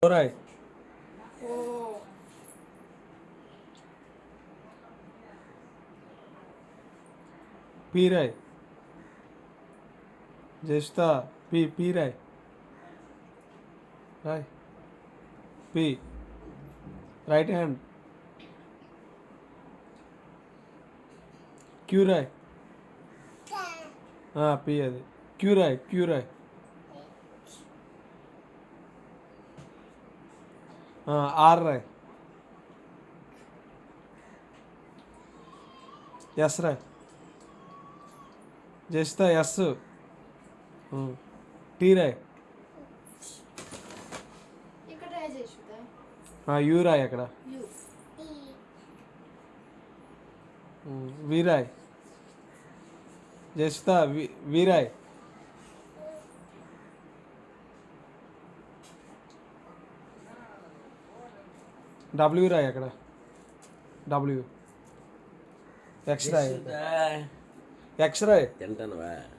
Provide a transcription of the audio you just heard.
Roy. P రాయ్. Just P రాయ్. రాయ్. పీ. Right hand. క్యూ రాయ్. పీ అది. క్యూ రాయ్. క్యూ రాయ్. ఆర్ రాయ్. ఎస్ రాయ్. Just S. టీ రాయ్. యూ రాయ్ అక్కడ. వి రాయ్. జస్ట్ వి రాయ్. డబ్ల్యూ రాయ్ అక్కడ. డబ్ల్యూ. ఎక్స్ రాయ్. ఎక్స్ రాయ్. తింటానువా.